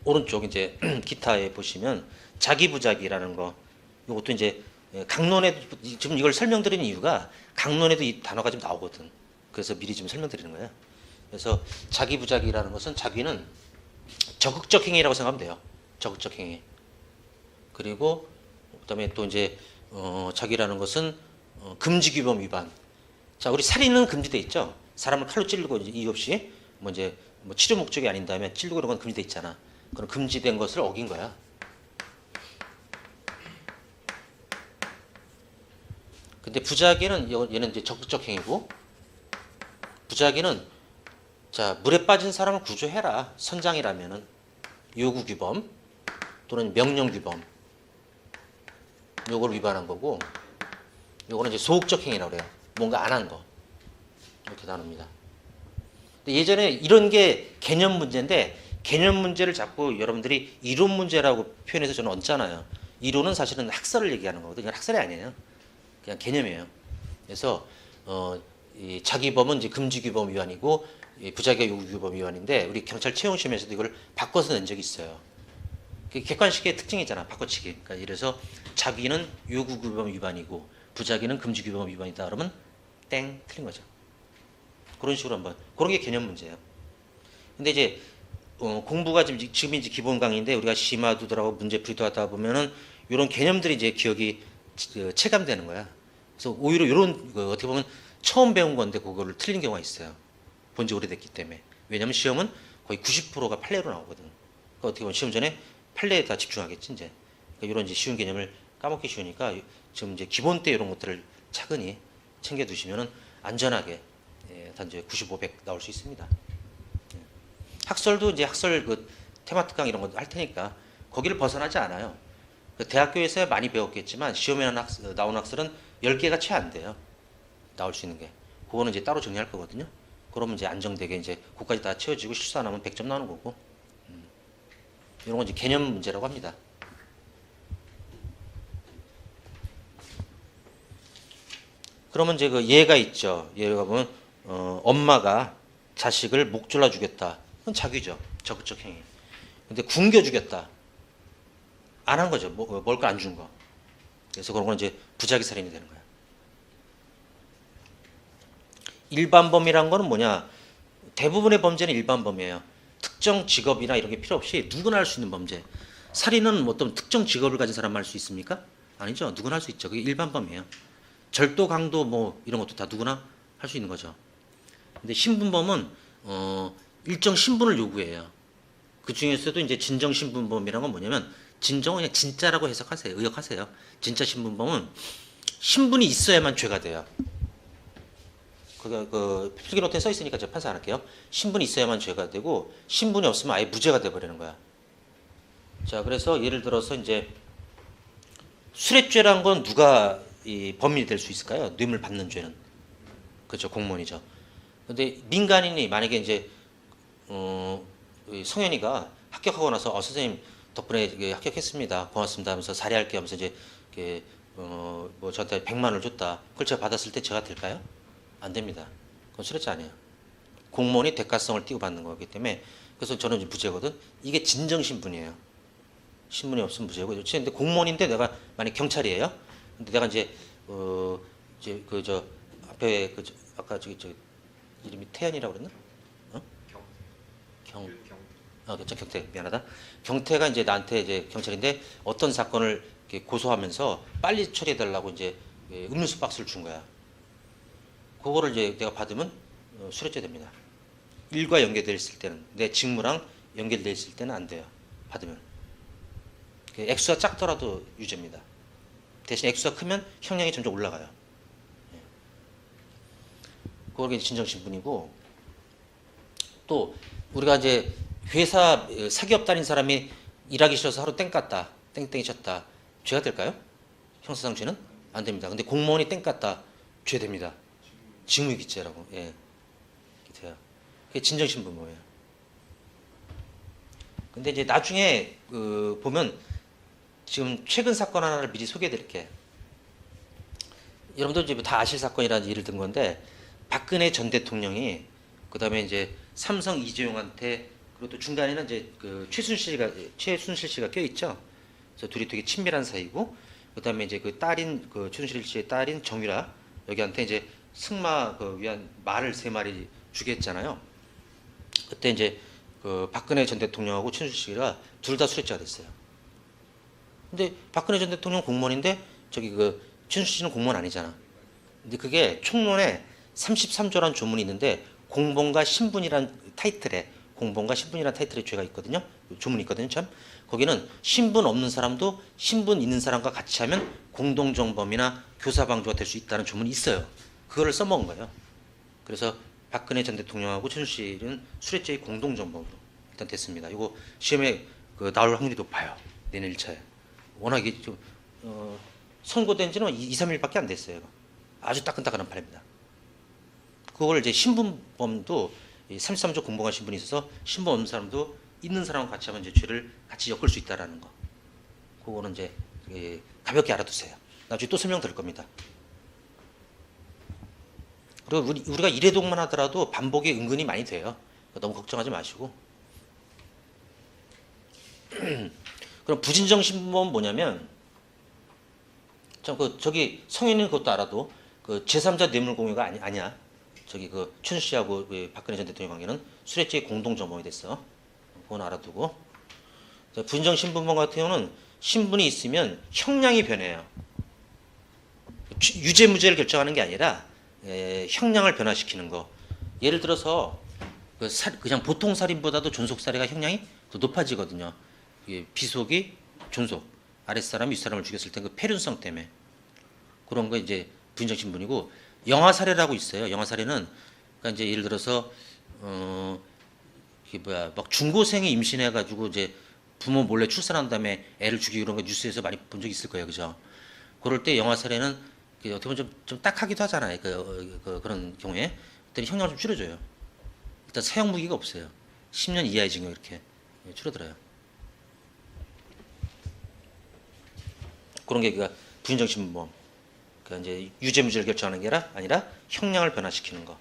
오른쪽 이제 기타에 보시면 자기부작이라는 거, 이것도 이제 강론에도 지금 이걸 설명드리는 이유가 강론에도 이 단어가 좀 나오거든. 그래서 미리 좀 설명드리는 거예요. 그래서 자기부작이라는 것은 자기는 적극적 행위라고 생각하면 돼요. 적극적 행위. 그리고 그다음에 또 이제 자기라는 것은 금지규범 위반. 자, 우리 살인은 금지돼 있죠. 사람을 칼로 찌르고 이제 이유 없이 뭐 이제 뭐 치료 목적이 아닌다면 찌르고 그런 건 금지돼 있잖아. 그런 금지된 것을 어긴 거야. 근데 부작위는 얘는 이제 적극적 행위고, 부작위는 자, 물에 빠진 사람을 구조해라. 선장이라면은 요구 규범 또는 명령 규범, 요걸 위반한 거고, 요거는 이제 소극적 행위라고 그래요. 뭔가 안 한 거. 이렇게 나눕니다. 근데 예전에 이런 게 개념 문제인데, 개념 문제를 자꾸 여러분들이 이론 문제라고 표현해서 저는 얹잖아요. 이론은 사실은 학설을 얘기하는 거거든요. 이건 학설이 아니에요. 그냥 개념이에요. 그래서 이 자기범은 이제 금지규범 위반이고, 이 부작위 요구규범 위반인데, 우리 경찰 채용시험에서도 이걸 바꿔서 낸 적이 있어요. 그게 객관식의 특징이잖아, 바꿔치기. 그러니까 이래서 자기는 요구규범 위반이고 부작위는 금지규범 위반이다 그러면 땡, 틀린 거죠. 그런 식으로 한번, 그런 게 개념 문제예요. 근데 이제 공부가 지금 이제 기본 강의인데, 우리가 심화두들하고 문제풀이도 하다 보면은 이런 개념들이 이제 기억이 체감되는 거야. 그래서 오히려 이런 어떻게 보면 처음 배운 건데 그거를 틀린 경우가 있어요. 본 지 오래됐기 때문에. 왜냐면 시험은 거의 90%가 판례로 나오거든. 그러니까 어떻게 보면 시험 전에 판례에 다 집중하겠지 이제. 그러니까 이런 이제 쉬운 개념을 까먹기 쉬우니까 지금 이제 기본 때 이런 것들을 차근히 챙겨 두시면은 안전하게 단지 95, 100 나올 수 있습니다. 학설도 이제 학설 그 테마 특강 이런 거 할 테니까 거기를 벗어나지 않아요. 그 대학교에서야 많이 배웠겠지만 시험에 나온 학설은 10개가 채 안 돼요. 나올 수 있는 게. 그거는 이제 따로 정리할 거거든요. 그러면 이제 안정되게 이제 그까지 다 채워지고 실수 안 하면 100점 나오는 거고. 이런 건 이제 개념 문제라고 합니다. 그러면 이제 그 예가 있죠. 예가 보면 엄마가 자식을 목 졸라 죽였다. 그건 자귀죠. 적극적 행위. 근데 굶겨 죽였다. 안 한 거죠. 먹을 걸 안 준 거. 그래서 그런 건 이제 부작위 살인이 되는 거야. 일반범이란 거는 뭐냐? 대부분의 범죄는 일반범이에요. 특정 직업이나 이런 게 필요 없이 누구나 할 수 있는 범죄. 살인은 뭐 어떤 특정 직업을 가진 사람만 할 수 있습니까? 아니죠. 누구나 할 수 있죠. 그게 일반범이에요. 절도, 강도 뭐 이런 것도 다 누구나 할 수 있는 거죠. 근데 신분범은 일정 신분을 요구해요. 그 중에서도 이제 진정 신분범이란 건 뭐냐면, 진정은 그냥 진짜라고 해석하세요. 의역하세요. 진짜 신분범은 신분이 있어야만 죄가 돼요. 그 필기 노트에 써 있으니까 제가 판사 안 할게요. 신분이 있어야만 죄가 되고 신분이 없으면 아예 무죄가 돼 버리는 거야. 자, 그래서 예를 들어서 이제 술액죄란 건 누가 이 범인이 될 수 있을까요? 뇌물 받는 죄는. 그렇죠. 공무원이죠. 근데 민간인이 만약에 이제 성현이가 합격하고 나서 선생님 덕분에 합격했습니다. 고맙습니다 하면서 사례할게 하면서 이제 뭐 저한테 100만 원을 줬다. 그걸 제가 받았을 때 제가 될까요? 안 됩니다. 그건 술액죄 아니에요. 공무원이 대가성을 띄고 받는 거기 때문에. 그래서 저는 이제 무죄거든. 이게 진정 신분이에요. 신분이 없으면 무죄고. 근데 공무원인데 내가 만약 경찰이에요. 근데 내가 이제 이제 그 저 앞에 아까 저 이름이 태연이라고 그랬나? 그렇죠. 경태. 미안하다. 경태가 이제 나한테 이제 경찰인데 어떤 사건을 이렇게 고소하면서 빨리 처리해달라고 이제 음료수 박스를 준 거야. 그거를 이제 내가 받으면 술액죄 됩니다. 일과 연계되어 있을 때는, 내 직무랑 연결되어 있을 때는 안 돼요. 받으면. 액수가 작더라도 유죄입니다. 대신 액수가 크면 형량이 점점 올라가요. 그게 진정신분이고, 또 우리가 이제 회사 사기업 다닌 사람이 일하기 싫어서 하루 땡 깠다, 땡땡이 쳤다, 죄가 될까요? 형사상 죄는 안 됩니다. 근데 공무원이 땡 깠다, 죄 됩니다. 직무유기죄라고. 예, 돼요. 그게 진정신분범이에요. 근데 이제 나중에 보면 지금 최근 사건 하나를 미리 소개해드릴게. 여러분들 이제 다 아실 사건이라는 예를 든 건데, 박근혜 전 대통령이 그 다음에 이제 삼성 이재용한테 그리고 또 중간에는 이제 그 최순실 씨가 껴 있죠. 그래서 둘이 되게 친밀한 사이고, 그다음에 이제 그 딸인 그 최순실 씨의 딸인 정유라 여기한테 이제 승마 그 위한 말을 3마리 주게 했잖아요. 그때 이제 그 박근혜 전 대통령하고 최순실 씨가 둘 다 수뢰죄가 됐어요. 근데 박근혜 전 대통령 공무원인데 저기 그 최순실 씨는 공무원 아니잖아. 근데 그게 총론에 33조라는 조문이 있는데 공범과 신분이란 타이틀에 죄가 있거든요. 조문이 있거든요. 참 거기는 신분 없는 사람도 신분 있는 사람과 같이 하면 공동정범이나 교사방조가 될 수 있다는 조문이 있어요. 그거를 써먹은 거예요. 그래서 박근혜 전 대통령하고 최순실 씨는 수뢰죄의 공동정범으로 일단 됐습니다. 이거 시험에 그 나올 확률이 높아요. 내년 1차에. 워낙 이게 좀 선고된 지는 2, 3일밖에 안 됐어요. 아주 따끈따끈한 판입니다. 그걸 이제 신분범도 33조 공범한 신분이 있어서 신분 없는 사람도 있는 사람과 같이 하면 이제 죄를 같이 엮을 수 있다라는 거. 그거는 이제 가볍게 알아두세요. 나중에 또 설명 드릴 겁니다. 그리고 우리가 일회동만 하더라도 반복이 은근히 많이 돼요. 너무 걱정하지 마시고. 그럼 부진정 신분범은 뭐냐면, 저기 성인은 그것도 알아도 그 제3자 뇌물 공유가 아니야. 저기 그 최순실 씨하고 박근혜 전 대통령 관계는 수뢰죄의 공동정범이 됐어. 그건 알아두고. 부진정 신분범 같은 경우는 신분이 있으면 형량이 변해요. 유죄 무죄를 결정하는 게 아니라 형량을 변화시키는 거. 예를 들어서 그냥 보통 살인보다도 존속 살해가 형량이 더 높아지거든요. 비속이 존속, 아랫사람이 윗사람을 죽였을 때 그 폐륜성 때문에 그런 거 이제 부인정 신분이고, 영아 살해라고 있어요. 영아 살해는 그러니까 이제 예를 들어서 막 중고생이 임신해가지고 이제 부모 몰래 출산한 다음에 애를 죽이고 그런 거 뉴스에서 많이 본 적 있을 거예요, 그죠? 그럴 때 영아 살해는 어떻게 보면 좀 딱하기도 하잖아요. 그런 경우에 그때 형량을 좀 줄여줘요. 일단 사형 무기가 없어요. 10년 이하의 징역 이렇게 줄어들어요. 그런 게 부인정 신분범. 그러니까 이제 유죄 무죄를 결정하는 게 아니라 형량을 변화시키는 거.